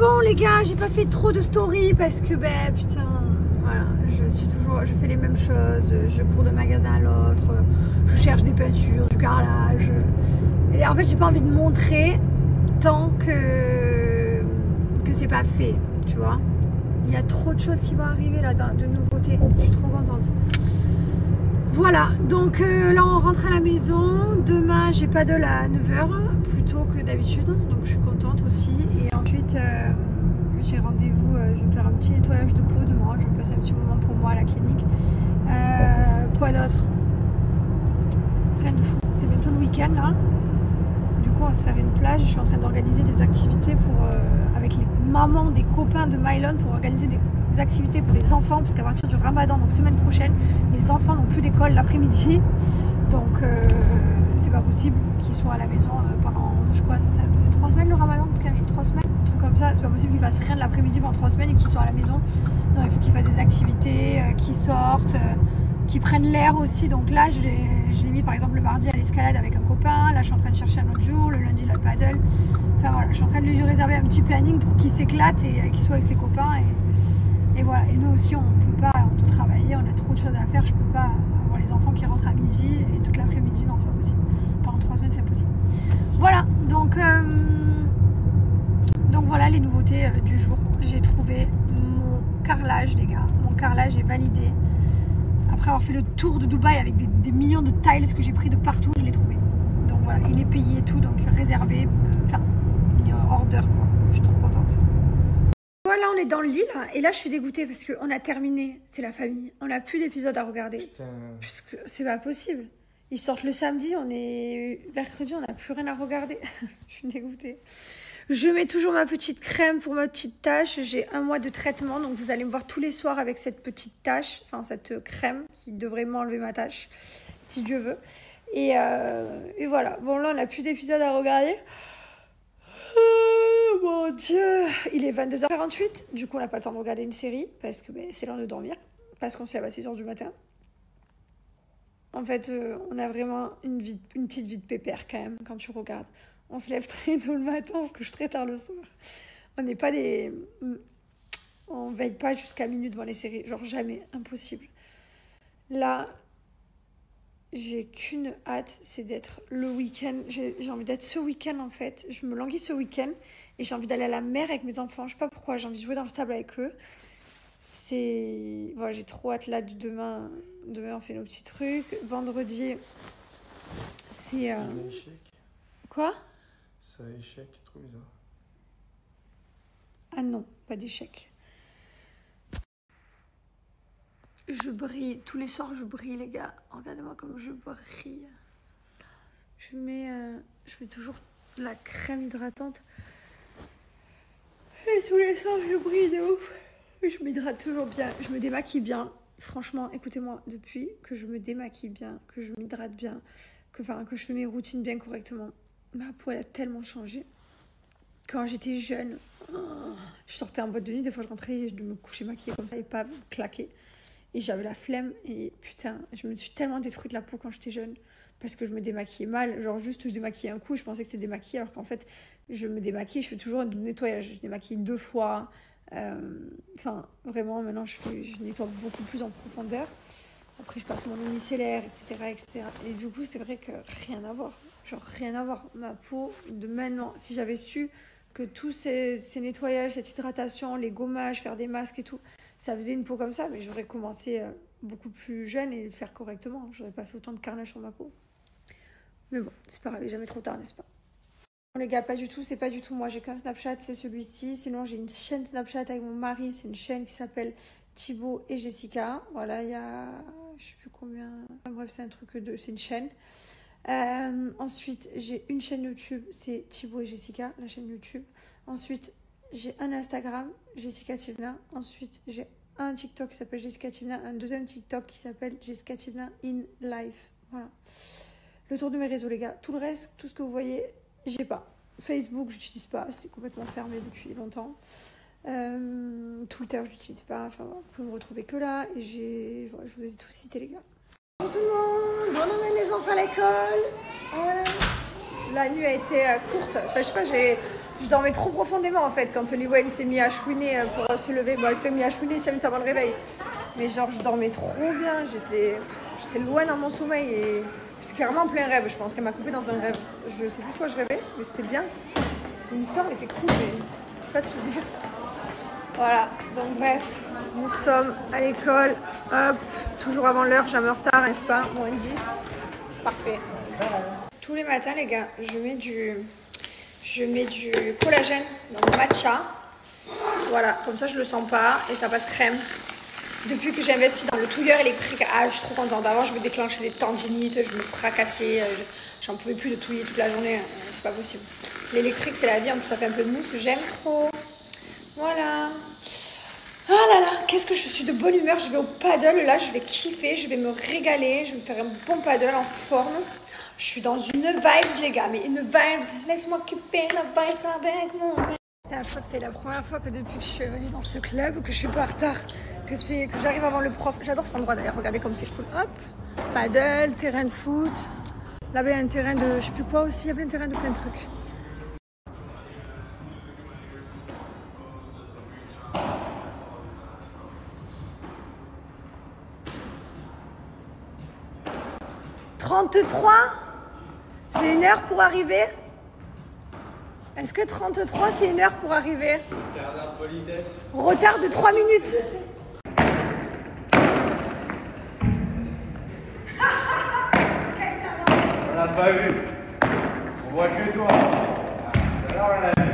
bon les gars, j'ai pas fait trop de story parce que ben putain, voilà, je fais les mêmes choses, je cours de magasin à l'autre, je cherche des peintures, du carrelage. Et en fait j'ai pas envie de montrer tant que c'est pas fait, tu vois. Il y a trop de choses qui vont arriver là, de nouveautés, je suis trop contente. Voilà, donc là on rentre à la maison. Demain j'ai pas de à 9h plutôt que d'habitude, donc je suis contente aussi. Et ensuite j'ai rendez-vous, je vais me faire un petit nettoyage de peau demain, je vais passer un petit moment pour moi à la clinique. Quoi d'autre? Rien de fou, c'est bientôt le week-end là. Du coup on va se faire une plage, je suis en train d'organiser des activités pour, avec les mamans des copains de Mylon pour organiser des activités pour les enfants, parce qu'à partir du Ramadan, donc semaine prochaine, les enfants n'ont plus d'école l'après-midi, donc c'est pas possible qu'ils soient à la maison pendant, je crois, c'est 3 semaines le Ramadan, en tout cas 3 semaines, un truc comme ça, c'est pas possible qu'ils fassent rien de l'après-midi pendant 3 semaines et qu'ils soient à la maison. Non, il faut qu'ils fassent des activités, qu'ils sortent, qu'ils prennent l'air aussi. Donc là, je l'ai mis par exemple le mardi à l'escalade avec un copain, là je suis en train de chercher un autre jour, le lundi le paddle, enfin voilà, je suis en train de lui réserver un petit planning pour qu'il s'éclate et qu'il soit avec ses copains. Et voilà, et nous aussi on peut pas, on doit travailler, on a trop de choses à faire, je peux pas avoir les enfants qui rentrent à midi et toute l'après-midi, non c'est pas possible. Pendant 3 semaines c'est impossible. Voilà, donc voilà les nouveautés du jour. J'ai trouvé mon carrelage les gars, mon carrelage est validé. Après avoir fait le tour de Dubaï avec des millions de tiles que j'ai pris de partout, je l'ai trouvé. Donc voilà, il est payé et tout, donc réservé, enfin il est order quoi, je suis trop contente. Voilà, on est dans le lit là, et là je suis dégoûtée parce qu'on a terminé, c'est la famille, on n'a plus d'épisode à regarder. Putain. Puisque c'est pas possible. Ils sortent le samedi, on est mercredi, on n'a plus rien à regarder. Je suis dégoûtée. Je mets toujours ma petite crème pour ma petite tache, j'ai 1 mois de traitement, donc vous allez me voir tous les soirs avec cette petite tache, enfin cette crème qui devrait m'enlever ma tache, si Dieu veut. Et voilà, bon là on n'a plus d'épisode à regarder. Oh mon Dieu, il est 22h48, du coup on n'a pas le temps de regarder une série parce que c'est l'heure de dormir, parce qu'on se lève à 6h du matin. En fait, on a vraiment une petite vie de pépère quand même quand tu regardes. On se lève très tôt le matin, on se couche très tard le soir. On n'est pas des... On veille pas jusqu'à minuit devant les séries, genre jamais, impossible. Là, j'ai qu'une hâte, c'est d'être le week-end. J'ai envie d'être ce week-end en fait. Je me languis ce week-end et j'ai envie d'aller à la mer avec mes enfants. Je sais pas pourquoi, j'ai envie de jouer dans le sable avec eux. Voilà, j'ai trop hâte là du demain. Demain on fait nos petits trucs. Vendredi, c'est... Quoi? Ça échec, trop bizarre. Ah non, pas d'échec. Je brille, tous les soirs je brille les gars, regardez-moi comme je brille. Je mets toujours de la crème hydratante. Et tous les soirs je brille de ouf. Je m'hydrate toujours bien, je me démaquille bien. Franchement, écoutez-moi, depuis que je me démaquille bien, que je m'hydrate bien, que je fais mes routines bien correctement, ma peau elle a tellement changé. Quand j'étais jeune, je sortais en boîte de nuit, des fois je rentrais, je me couchais maquillée comme ça et pas claquée. Et j'avais la flemme et putain, je me suis tellement détruite la peau quand j'étais jeune parce que je me démaquillais mal. Genre juste je démaquillais un coup, je pensais que c'était démaquillé alors qu'en fait je me démaquille, je fais toujours un nettoyage. Je démaquille 2 fois. Enfin vraiment maintenant je nettoie beaucoup plus en profondeur. Après je passe mon eau micellaire, etc. Et du coup c'est vrai que rien à voir. Genre rien à voir. Ma peau de maintenant, si j'avais su que tous ces nettoyages, cette hydratation, les gommages, faire des masques et tout, ça faisait une peau comme ça, mais j'aurais commencé beaucoup plus jeune et le faire correctement. J'aurais pas fait autant de carnage sur ma peau. Mais bon, c'est pas grave, il est jamais trop tard, n'est-ce pas? Non, les gars, pas du tout, c'est pas du tout moi. J'ai qu'un Snapchat, c'est celui-ci. Sinon, j'ai une chaîne Snapchat avec mon mari. C'est une chaîne qui s'appelle Thibaut et Jessica. Voilà, il y a... je sais plus combien... Enfin, bref, c'est un truc c'est une chaîne. Ensuite, j'ai une chaîne YouTube, c'est Thibaut et Jessica, la chaîne YouTube. Ensuite, j'ai un Instagram, Jessica Tivna. Ensuite, j'ai un TikTok qui s'appelle Jessica Tivna. Un deuxième TikTok qui s'appelle Jessica Tivna in Life. Voilà. Le tour de mes réseaux, les gars. Tout le reste, tout ce que vous voyez, j'ai pas. Facebook, j'utilise pas. C'est complètement fermé depuis longtemps. Twitter, j'utilise pas. Enfin, vous pouvez me retrouver que là. Et voilà, je vous ai tout cité, les gars. Bonjour tout le monde. On emmène les enfants à l'école. Voilà. La nuit a été courte. Enfin, je sais pas, Je dormais trop profondément en fait quand Liwen s'est mis à chouiner pour se lever. Bon, elle s'est mis à chouiner 5 minutes avant le réveil. Mais genre, je dormais trop bien. J'étais loin dans mon sommeil et j'étais carrément en plein rêve. Je pense qu'elle m'a coupé dans un rêve. Je sais plus de quoi je rêvais, mais c'était bien. C'était une histoire, elle était cool, mais pas de souvenir. Voilà, donc bref, nous sommes à l'école. Hop, toujours avant l'heure, jamais en retard, n'est-ce pas? Moins 10. Parfait. Tous les matins, les gars, je mets du collagène dans mon matcha. Voilà, comme ça je le sens pas et ça passe crème. Depuis que j'ai investi dans le touilleur électrique, je suis trop contente. Avant, je me déclenchais des tendinites, je me fracassais, j'en pouvais plus de touiller toute la journée, c'est pas possible. L'électrique, c'est la vie, en plus ça fait un peu de mousse, j'aime trop. Voilà. Ah là là, qu'est-ce que je suis de bonne humeur, je vais au paddle, là je vais kiffer, je vais me régaler, je vais me faire un bon paddle en forme. Je suis dans une vibes les gars, mais une vibes, laisse-moi kiffer la vibes avec mon... Tiens, je crois que c'est la première fois que depuis que je suis venue dans ce club, que je suis pas en retard, que j'arrive avant le prof. J'adore cet endroit d'ailleurs, regardez comme c'est cool. Hop, paddle, terrain de foot. Là-bas, il y a un terrain de je sais plus quoi aussi, il y a plein de terrains de plein de trucs. « 33 ? C'est 1 heure pour arriver ? Est-ce que 33 c'est 1 heure pour arriver ? Retard de 3 minutes. On l'a pas vu. On voit que toi. Alors on l'a vu.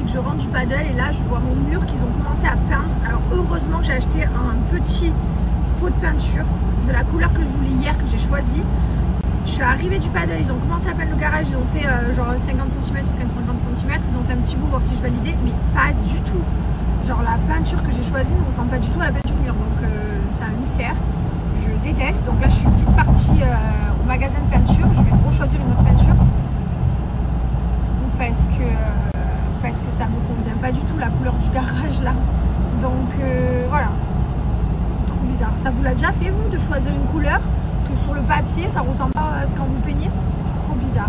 Je rentre du paddle et là je vois mon mur qu'ils ont commencé à peindre. Alors heureusement que j'ai acheté un petit pot de peinture de la couleur que je voulais hier, que j'ai choisi. Je suis arrivée du paddle, ils ont commencé à peindre le garage, ils ont fait genre 50 cm sur 50 cm, ils ont fait un petit bout voir si je validais, mais pas du tout. Genre la peinture que j'ai choisie ne ressemble pas du tout à la peinture mur, donc c'est un mystère. Je déteste, donc là je suis vite partie au magasin de peinture, je vais rechoisir une autre peinture. Parce que ça me convient pas du tout la couleur du garage là. Donc voilà, trop bizarre. Ça vous l'a déjà fait vous de choisir une couleur que sur le papier ça ressemble pas à ce quand vous peignez? Trop bizarre.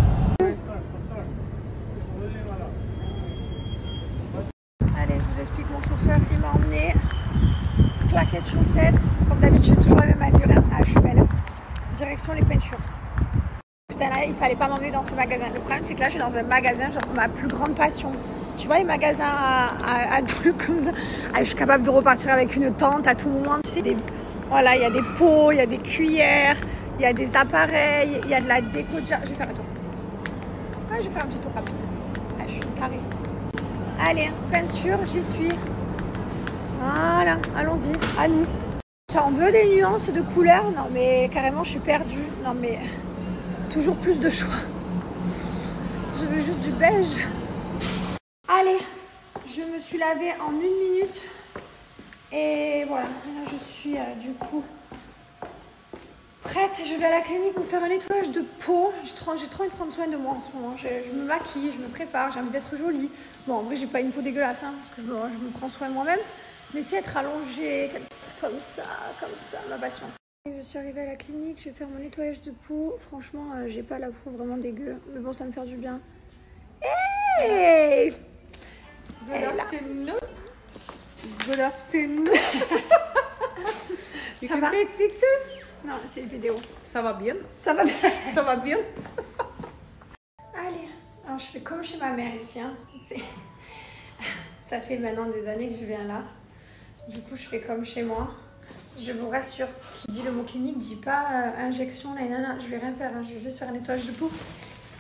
Allez, je vous explique, mon chauffeur il m'a emmené claquettes chaussettes, comme d'habitude toujours la même allure, hein. Ah, je suis belle. Direction les peintures. Putain là il fallait pas m'emmener dans ce magasin. Le problème c'est que là je suis dans un magasin genre ma plus grande passion. Tu vois les magasins à trucs comme ça. Ah, je suis capable de repartir avec une tente à tout moment. Tu sais, voilà, il y a des pots, il y a des cuillères, il y a des appareils, il y a de la déco. Je vais faire un tour. Ouais, je vais faire un petit tour rapide. Ah, je suis tarée. Allez, peinture, j'y suis. Voilà, allons-y, à nous. On veut des nuances de couleurs. Non mais carrément, je suis perdue. Non mais toujours plus de choix. Je veux juste du beige. Allez, je me suis lavée en 1 minute et voilà, là je suis du coup prête. Je vais à la clinique me faire un nettoyage de peau. J'ai trop envie de prendre soin de moi en ce moment. Je me maquille, je me prépare, j'ai envie d'être jolie. Bon, en vrai, j'ai pas une peau dégueulasse hein, parce que je me prends soin moi-même. Mais tu sais, être allongée, comme ça, ma passion. Je suis arrivée à la clinique, je vais faire mon nettoyage de peau. Franchement, j'ai pas la peau vraiment dégueu, mais bon, ça me fait du bien. Hey! Good afternoon. Good afternoon. You can take picture? Non, c'est une vidéo. Ça va bien? Ça va bien. Ça va bien? Allez, alors je fais comme chez ma mère ici. Hein. Ça fait maintenant des années que je viens là. Du coup, je fais comme chez moi. Je vous rassure, qui dit le mot clinique dit pas injection, là, je vais rien faire. Hein. Je vais juste faire un nettoyage de peau.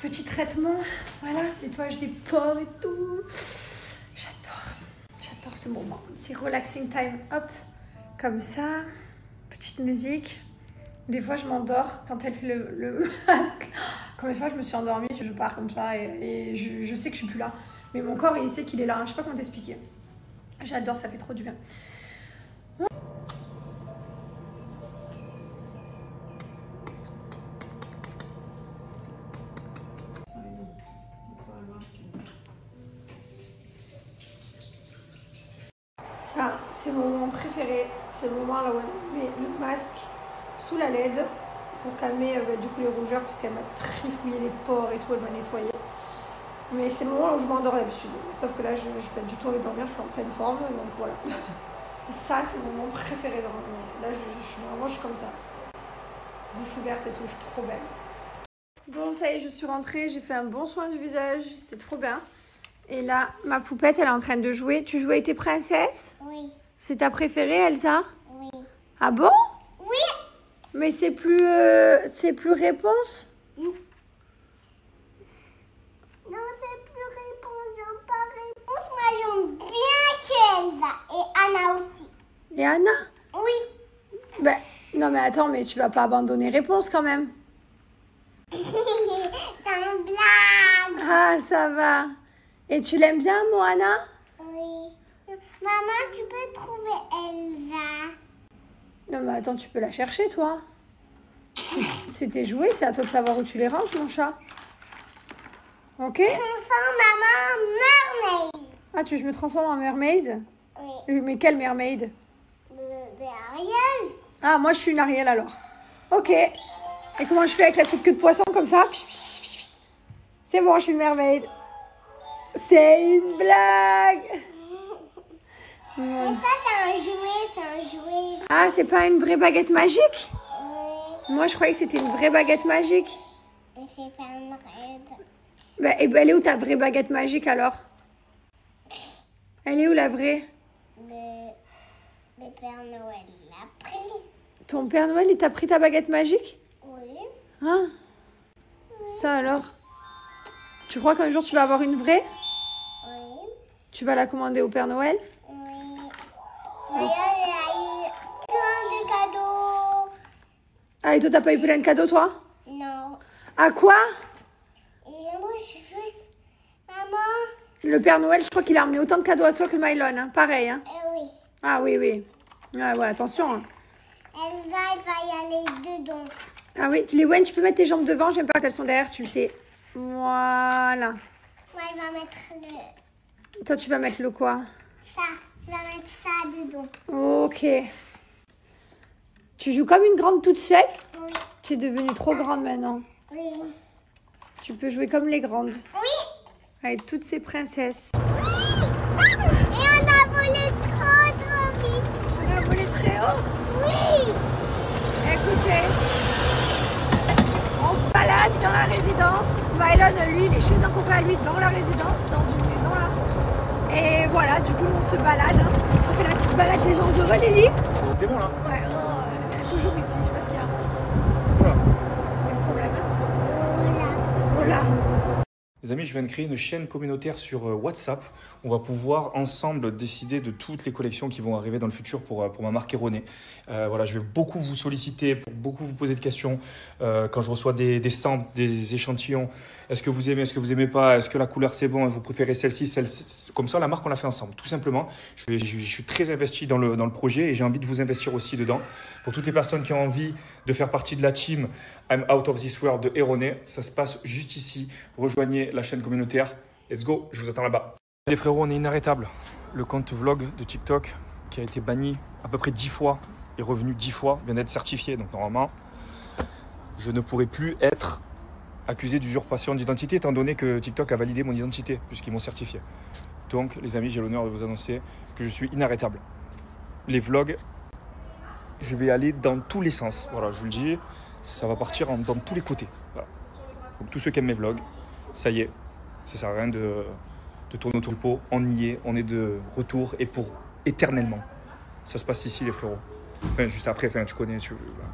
Petit traitement, voilà, nettoyage des pores et tout. J'adore ce moment. C'est relaxing time. Hop, comme ça. Petite musique. Des fois, je m'endors quand elle fait le masque. Combien de fois je me suis endormie, je pars comme ça et je sais que je suis plus là. Mais mon corps, il sait qu'il est là. Je sais pas comment t'expliquer. J'adore, ça fait trop du bien. Ça, c'est mon moment préféré. C'est le moment là où elle met le masque sous la LED pour calmer du coup les rougeurs parce qu'elle m'a trifouillé les pores et tout, elle m'a nettoyé. Mais c'est le moment où je m'endors d'habitude. Sauf que là, je ne suis pas du tout envie de dormir, je suis en pleine forme, donc voilà. Et ça, c'est mon moment préféré dans le moment. Là, je suis comme ça. Bouche ouverte et tout, je suis trop belle. Bon, ça y est, je suis rentrée, j'ai fait un bon soin du visage, c'était trop bien. Et là, ma poupette, elle est en train de jouer. Tu joues avec tes princesses? Oui. C'est ta préférée, Elsa? Oui. Ah bon? Oui. Mais c'est plus réponse? Non, c'est plus réponse, j'aime pas réponse. Moi, j'aime bien que Elsa et Anna aussi. Et Anna? Oui. Ben, non mais attends, mais tu vas pas abandonner réponse quand même. C'est une blague. Ah, ça va. Et tu l'aimes bien, Moana? Oui. Maman, tu peux trouver Elsa. Non mais attends, tu peux la chercher, toi. C'est tes jouets, c'est à toi de savoir où tu les ranges, mon chat. Ok? Transforme maman mermaid. Ah, je me transforme en mermaid? Oui. Mais quelle mermaid? Le Ariel. Ah, moi je suis une Ariel alors. Ok. Et comment je fais avec la petite queue de poisson comme ça? C'est bon, je suis une mermaid. C'est une blague. Mais ça, c'est un jouet, Ah, c'est pas une vraie baguette magique? Oui. Moi, je croyais que c'était une vraie baguette magique. Mais c'est pas une raide. Bah, et ben, elle est où ta vraie baguette magique alors? Elle est où la vraie? Le Père Noël l'a pris. Ton Père Noël, il t'a pris ta baguette magique? Oui. Hein? Ça alors? Tu crois qu'un jour tu vas avoir une vraie? Oui. Tu vas la commander au Père Noël? Oui. D'ailleurs, il a eu plein de cadeaux. Ah, et toi, t'as pas eu plein de cadeaux, toi? Non. À quoi? Et moi, je veux... Maman. Le Père Noël, je crois qu'il a amené autant de cadeaux à toi que Mylon, hein? Pareil, hein? Oui. Ah oui, oui. Ouais, attention, hein. Elsa, il va y aller dedans. Ah oui, tu peux mettre tes jambes devant, j'aime pas qu'elles sont derrière, tu le sais. Voilà. Moi, il va mettre Toi, tu vas mettre le quoi? ça. Il va mettre ça dedans. Ok. Tu joues comme une grande toute seule? Oui. T'es devenue trop grande maintenant. Oui. Tu peux jouer comme les grandes. Oui. Avec toutes ces princesses. Et on a volé trop vite. On a volé très haut. Oui. Écoutez, on se balade dans la résidence. Mylon, lui, il est chez un copain à lui dans la résidence, dans une maison là. Et voilà, du coup, nous, on se balade. Hein. Ça fait la petite balade des gens heureux, Lily. T'es bon là? Ouais, elle est toujours ici, je sais pas ce qu'il y a. Voilà. Il y a un problème. Voilà. Voilà. Les amis, je viens de créer une chaîne communautaire sur WhatsApp. On va pouvoir ensemble décider de toutes les collections qui vont arriver dans le futur pour ma marque Erroné. Voilà, je vais beaucoup vous solliciter, pour beaucoup vous poser de questions. Quand je reçois des samples, des échantillons, est-ce que vous aimez, est-ce que vous n'aimez pas, est-ce que la couleur c'est bon, vous préférez celle-ci, celle-ci. Comme ça, la marque, on l'a fait ensemble, tout simplement. Je suis très investi dans le projet et j'ai envie de vous investir aussi dedans. Pour toutes les personnes qui ont envie de faire partie de la team I'm Out of This World de Erroné, ça se passe juste ici. Rejoignez la chaîne communautaire. Let's go, je vous attends là-bas. Les frérots, on est inarrêtables. Le compte vlog de TikTok qui a été banni à peu près 10 fois, est revenu 10 fois, vient d'être certifié. Donc normalement, je ne pourrais plus être accusé d'usurpation d'identité étant donné que TikTok a validé mon identité puisqu'ils m'ont certifié. Donc les amis, j'ai l'honneur de vous annoncer que je suis inarrêtable. Les vlogs, je vais aller dans tous les sens. Voilà, je vous le dis, ça va partir dans tous les côtés. Voilà. Donc tous ceux qui aiment mes vlogs, ça y est, ça sert à rien de tourner autour du pot. On y est, on est de retour et pour éternellement. Ça se passe ici les frérots. Enfin, juste après, enfin, tu connais. Voilà.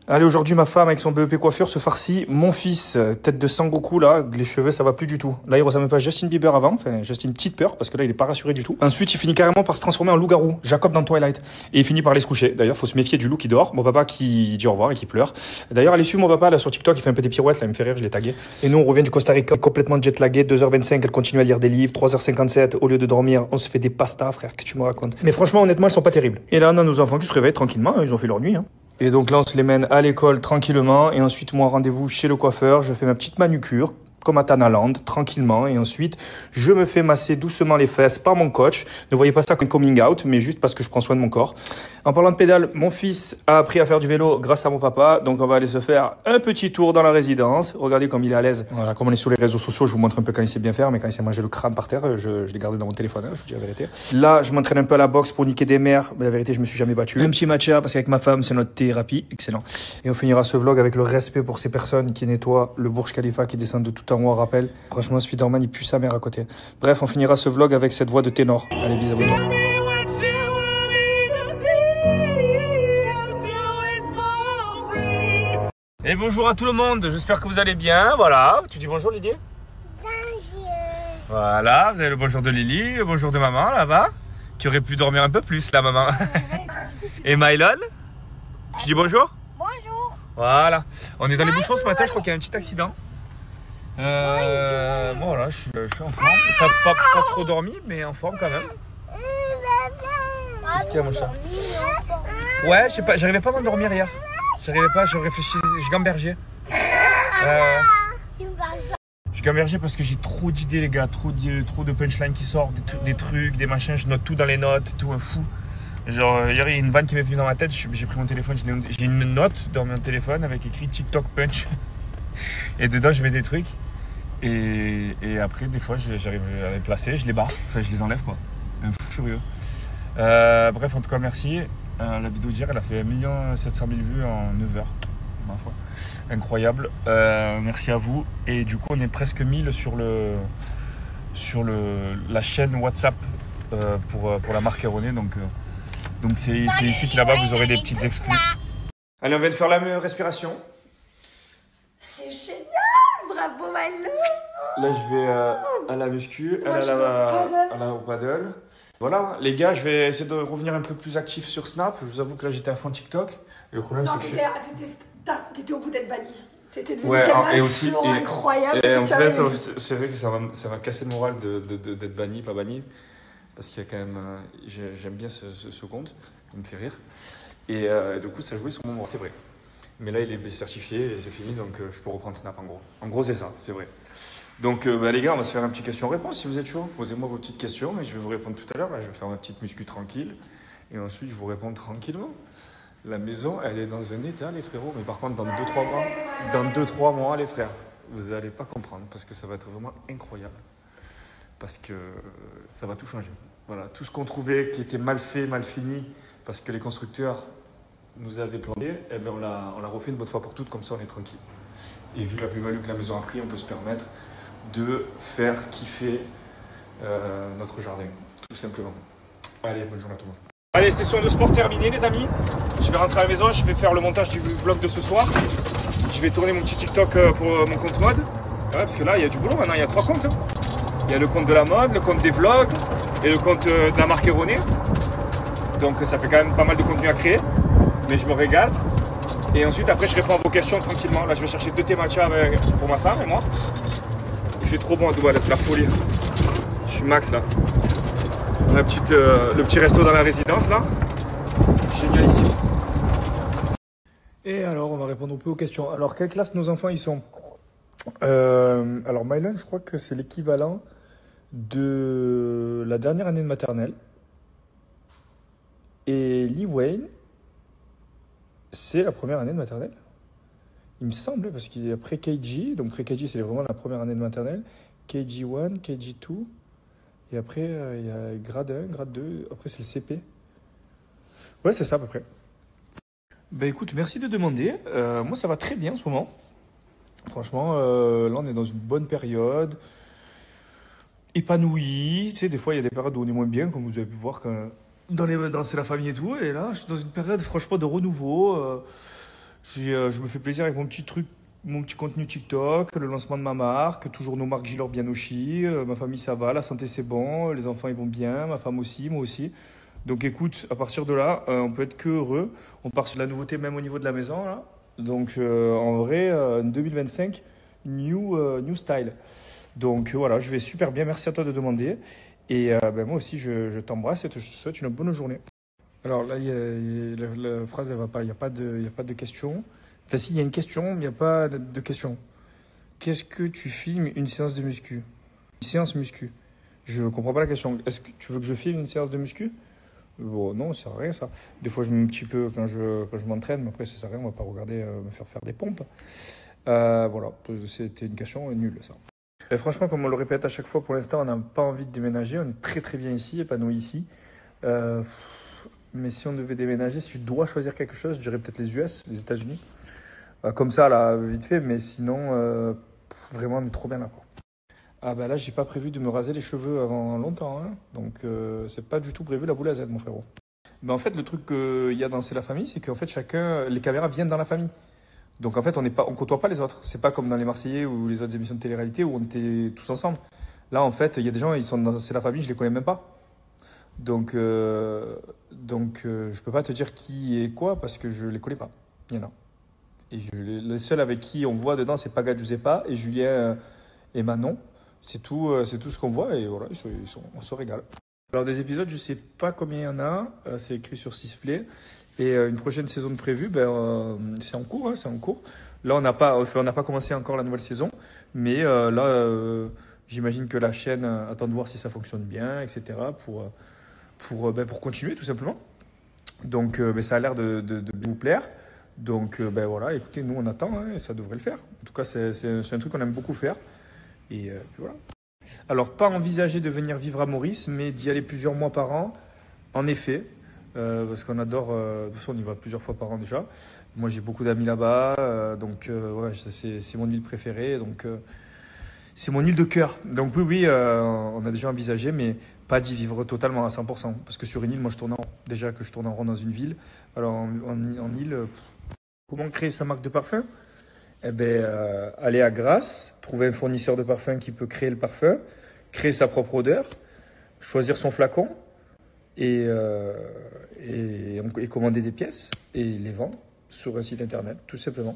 Allez, aujourd'hui, ma femme, avec son BEP coiffure, se farcit mon fils, tête de Sangoku, là, les cheveux, ça va plus du tout. Là, il ressemble pas à Justin Bieber avant, enfin, Justin petite peur, parce que là, il est pas rassuré du tout. Ensuite, il finit carrément par se transformer en loup-garou, Jacob dans Twilight. Et il finit par aller se coucher. D'ailleurs, faut se méfier du loup qui dort, mon papa qui dit au revoir et qui pleure. D'ailleurs, allez suivre mon papa, là, sur TikTok, il fait un peu des pirouettes, là, il me fait rire, je l'ai tagué. Et nous, on revient du Costa Rica, complètement jet-lagué, 2h25, elle continue à lire des livres, 3h57, au lieu de dormir, on se fait des pastas, frère, que tu me racontes. Mais franchement, honnêtement, elles sont pas terribles. Et là, on a nos enfants qui se réveillent tranquillement, ils ont fait leur nuit, hein. Et donc là, on se les mène à l'école tranquillement. Et ensuite, moi, rendez-vous chez le coiffeur. Je fais ma petite manucure, comme à Tanaland, tranquillement. Et ensuite, je me fais masser doucement les fesses par mon coach. Ne voyez pas ça comme coming out, mais juste parce que je prends soin de mon corps. En parlant de pédale, mon fils a appris à faire du vélo grâce à mon papa. Donc, on va aller se faire un petit tour dans la résidence. Regardez comme il est à l'aise. Voilà, comme on est sur les réseaux sociaux, je vous montre un peu quand il sait bien faire. Mais quand il s'est mangé le crâne par terre, je l'ai gardé dans mon téléphone, hein, je vous dis la vérité. Là, je m'entraîne un peu à la boxe pour niquer des mères. Mais la vérité, je me suis jamais battu. Un petit matcha, parce qu'avec ma femme, c'est notre thérapie. Excellent. Et on finira ce vlog avec le respect pour ces personnes qui nettoient le Burj Khalifa, qui descendent de tout en haut, rappel. Franchement, Spider-Man, il pue sa mère à côté. Bref, on finira ce vlog avec cette voix de ténor. Allez, bisous, abonnez-vous. Et bonjour à tout le monde, j'espère que vous allez bien. Voilà, tu dis bonjour Lily? Bonjour. Voilà, vous avez le bonjour de Lily, le bonjour de maman là-bas, qui aurait pu dormir un peu plus, la maman. Et Mylon, tu dis bonjour? Bonjour. Voilà, on est dans les bouchons ce matin, je crois qu'il y a un petit accident. Bon voilà, je suis en forme, pas trop dormi, mais en forme quand même. Qu'est-ce qu'il y a mon chat? Ouais, je sais pas, j'arrivais pas à m'endormir hier. J'arrivais pas, je réfléchissais, je gambergeais. Je gambergeais parce que j'ai trop d'idées les gars, trop de punchlines qui sortent, des trucs, des machins, je note tout dans les notes, tout un fou. Genre hier il y a une vanne qui m'est venue dans ma tête, j'ai pris mon téléphone, j'ai une note dans mon téléphone avec écrit TikTok punch. Et dedans je mets des trucs. Et après des fois j'arrive à les placer, je les barre, enfin je les enlève quoi. Un fou furieux. Bref en tout cas merci. La vidéo d'hier elle a fait 1 700 000 vues en 9 heures. Ma foi. Incroyable. Merci à vous. Et du coup on est presque 1000 sur la chaîne WhatsApp pour la marque erronée. Donc c'est ici que là-bas vous aurez des petites exclus. Allez, on vient de faire la respiration. C'est génial. Bravo, Malo. Là, je vais à la muscu, elle au paddle. Voilà, les gars, je vais essayer de revenir un peu plus actif sur Snap. Je vous avoue que là, j'étais à fond TikTok. Et le problème, c'est que t'étais au bout d'être banni. T'étais devenu ouais, tellement et aussi, incroyable. Et en fait, c'est vrai que ça va casser le moral d'être banni, pas banni. Parce qu'il y a quand même... j'aime bien ce compte, il me fait rire. Et du coup, ça jouait sur mon moral, c'est vrai. Mais là, il est certifié et c'est fini, donc je peux reprendre Snap en gros. En gros, c'est ça, c'est vrai. Donc les gars, on va se faire un petit question-réponse si vous êtes chaud. Posez-moi vos petites questions et je vais vous répondre tout à l'heure. Là, je vais faire ma petite muscu tranquille et ensuite je vous réponds tranquillement. La maison, elle est dans un état, les frérots. Mais par contre, dans 2-3 mois, les frères, vous n'allez pas comprendre parce que ça va être vraiment incroyable. Parce que ça va tout changer. Voilà, tout ce qu'on trouvait qui était mal fait, mal fini, parce que les constructeurs nous avaient planté, eh ben on l'a refait une bonne fois pour toutes, comme ça on est tranquille. Et vu la plus-value que la maison a pris, on peut se permettre de faire kiffer notre jardin, tout simplement. Allez, bonne journée à tout le monde. Allez, session de sport terminée les amis. Je vais rentrer à la maison, je vais faire le montage du vlog de ce soir. Je vais tourner mon petit TikTok pour mon compte mode. Ouais, parce que là, il y a du boulot maintenant, il y a 3 comptes. Hein. Il y a le compte de la mode, le compte des vlogs et le compte de la marque erronée. Donc ça fait quand même pas mal de contenu à créer. Mais je me régale. Et ensuite, après, je réponds à vos questions tranquillement. Là, je vais chercher 2 thés matcha pour ma femme et moi. Il fait trop bon à Dubaï, là, c'est la folie. Je suis max, là. On a le petit resto dans la résidence, là. Génialissime. Et alors, on va répondre un peu aux questions. Alors, quelle classe nos enfants, ils sont? Alors, Mylon, je crois que c'est l'équivalent de la dernière année de maternelle. Et Lee Wayne, c'est la première année de maternelle. Il me semble, parce qu'il y a pré-KG. Donc pré-KG, c'est vraiment la première année de maternelle. KG1, KG2. Et après, il y a grade 1, grade 2. Après, c'est le CP. Ouais, c'est ça à peu près. Ben écoute, merci de demander. Moi, ça va très bien en ce moment. Franchement, là, on est dans une bonne période. Épanoui. Tu sais, des fois, il y a des périodes où on est moins bien, comme vous avez pu voir quand... dans C'est la famille et tout. Et là, je suis dans une période, franchement, de renouveau. Je me fais plaisir avec mon petit truc, mon petit contenu TikTok, le lancement de ma marque, toujours nos marques Gilor Bianoshi, ma famille ça va, la santé c'est bon, les enfants ils vont bien, ma femme aussi, moi aussi. Donc écoute, à partir de là, on peut être que heureux. On part sur de la nouveauté même au niveau de la maison là. Donc en vrai, 2025, new style. Donc voilà, je vais super bien. Merci à toi de demander. Et moi aussi, je t'embrasse et je te souhaite une bonne journée. Alors là, la phrase, elle va pas. Il n'y a pas de question. Enfin, si, il y a une question, mais il n'y a pas de question. Qu'est-ce que tu filmes une séance de muscu? Une séance muscu. Je comprends pas la question. Est-ce que tu veux que je filme une séance de muscu? Bon, non, ça sert à rien ça. Des fois, je mets un petit peu quand je m'entraîne, mais après, ça sert à rien. On va pas regarder me faire des pompes. Voilà, c'était une question nulle ça. Et franchement, comme on le répète à chaque fois, pour l'instant, on n'a pas envie de déménager. On est très très bien ici, épanoui ici. Mais si on devait déménager, si je dois choisir quelque chose, je dirais peut-être les US, les États-Unis. Comme ça, là, vite fait. Mais sinon, vraiment, on est trop bien là, quoi. Ah bah là, j'ai pas prévu de me raser les cheveux avant longtemps, hein. Donc c'est pas du tout prévu la boule à Z, mon frérot. Ben en fait, le truc qu'il y a dans C'est la famille, c'est qu'en fait, les caméras viennent dans la famille. Donc en fait, on côtoie pas les autres. C'est pas comme dans Les Marseillais ou les autres émissions de télé-réalité où on était tous ensemble. Là, en fait, il y a des gens, ils sont dans C'est la famille, je les connais même pas. Donc je peux pas te dire qui est quoi parce que je les connais pas. Il y en a. Et les seuls avec qui on voit dedans, c'est Paga Giuseppa et Julien et Manon. C'est tout ce qu'on voit et voilà, on se régale. Alors des épisodes, je sais pas combien il y en a, c'est écrit sur Sisplay. Et une prochaine saison de prévue, c'est en cours, hein, c'est en cours. Là, on n'a pas commencé encore la nouvelle saison, mais j'imagine que la chaîne attend de voir si ça fonctionne bien, etc. pour continuer tout simplement. Donc ça a l'air de vous plaire. Donc voilà, écoutez, nous on attend hein, et ça devrait le faire. En tout cas, c'est un truc qu'on aime beaucoup faire. Et puis voilà. Alors, pas envisager de venir vivre à Maurice, mais d'y aller plusieurs mois par an, en effet, parce qu'on adore, de toute façon on y va plusieurs fois par an déjà. Moi j'ai beaucoup d'amis là-bas, donc ouais, c'est mon île préférée, donc c'est mon île de cœur. Donc oui, on a déjà envisagé, mais pas d'y vivre totalement à 100%, parce que sur une île, moi je tourne en rond. Déjà que je tourne en rond dans une ville, alors en île, comment créer sa marque de parfum? Eh bien, aller à Grasse, trouver un fournisseur de parfum qui peut créer le parfum, créer sa propre odeur, choisir son flacon et commander des pièces et les vendre sur un site internet, tout simplement.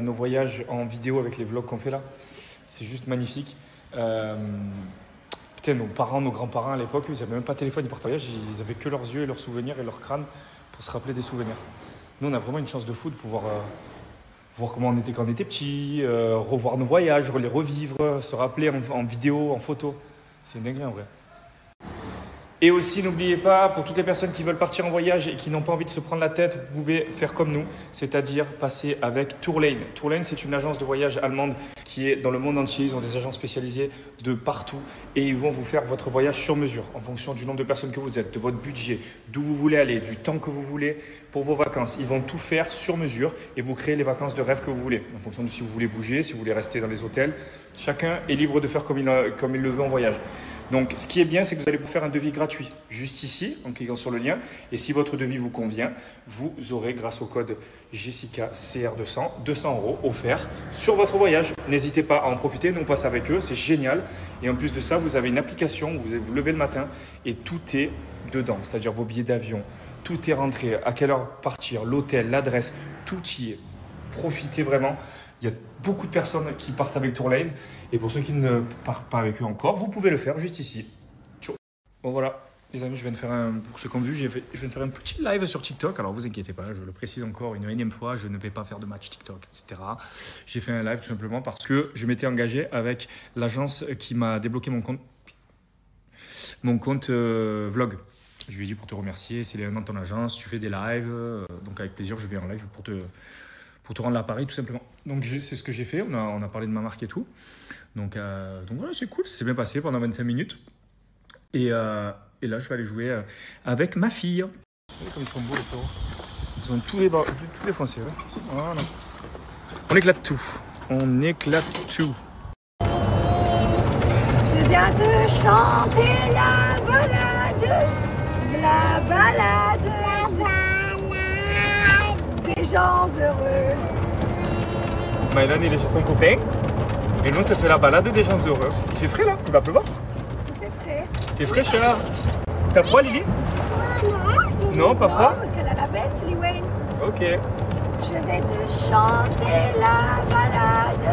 Nos voyages en vidéo avec les vlogs qu'on fait là, c'est juste magnifique. Putain, nos parents, nos grands-parents à l'époque, ils n'avaient même pas de téléphone, ils partent en voyage, ils avaient que leurs yeux et leurs souvenirs et leur crâne pour se rappeler des souvenirs. Nous, on a vraiment une chance de fou de pouvoir voir comment on était quand on était petit, revoir nos voyages, les revivre, se rappeler en vidéo, en photo. C'est une dinguerie en vrai. Et aussi, n'oubliez pas, pour toutes les personnes qui veulent partir en voyage et qui n'ont pas envie de se prendre la tête, vous pouvez faire comme nous, c'est-à-dire passer avec Tourlane. Tourlane, c'est une agence de voyage allemande qui est dans le monde entier. Ils ont des agents spécialisés de partout et ils vont vous faire votre voyage sur mesure en fonction du nombre de personnes que vous êtes, de votre budget, d'où vous voulez aller, du temps que vous voulez pour vos vacances. Ils vont tout faire sur mesure et vous créer les vacances de rêve que vous voulez. En fonction de si vous voulez bouger, si vous voulez rester dans les hôtels, chacun est libre de faire comme il le veut en voyage. Donc, ce qui est bien, c'est que vous allez pouvoir faire un devis gratuit juste ici, en cliquant sur le lien. Et si votre devis vous convient, vous aurez, grâce au code Jessica CR200, 200 € offerts sur votre voyage. N'hésitez pas à en profiter. Nous, on passe avec eux. C'est génial. Et en plus de ça, vous avez une application où vous levez le matin et tout est dedans. C'est-à-dire vos billets d'avion. Tout est rentré. À quelle heure partir, l'hôtel, l'adresse, tout y est. Profitez vraiment. Il y a beaucoup de personnes qui partent avec Tourlane. Et pour ceux qui ne partent pas avec eux encore, vous pouvez le faire juste ici. Ciao. Bon voilà, les amis, pour ceux qui ont vu, je viens de faire un petit live sur TikTok. Alors vous inquiétez pas, je le précise encore une énième fois, je ne vais pas faire de match TikTok, etc. J'ai fait un live tout simplement parce que je m'étais engagé avec l'agence qui m'a débloqué mon compte vlog. Je lui ai dit pour te remercier, c'est les dans ton agence, tu fais des lives. Donc avec plaisir, je vais en live pour te rendre l'appareil tout simplement. Donc c'est ce que j'ai fait, on a parlé de ma marque et tout. Donc voilà, c'est cool, ça s'est bien passé pendant 25 minutes. Et là, je vais aller jouer avec ma fille. Vous voyez comme ils sont beaux les frérots. Ils Ils ont tout défoncé. Ouais. Voilà. On éclate tout. On éclate tout. Je viens te chanter la balade. La balade. Des gens heureux. Maëlan, il est chez son copain. Et nous, ça fait la balade des gens heureux. Il fait frais là? Il va pleuvoir? C'est frais. Il fait fraîcheur. T'as froid, Lily? Non, pas froid? Parce qu'elle a la veste, Liwayne. Ok. Je vais te chanter la balade.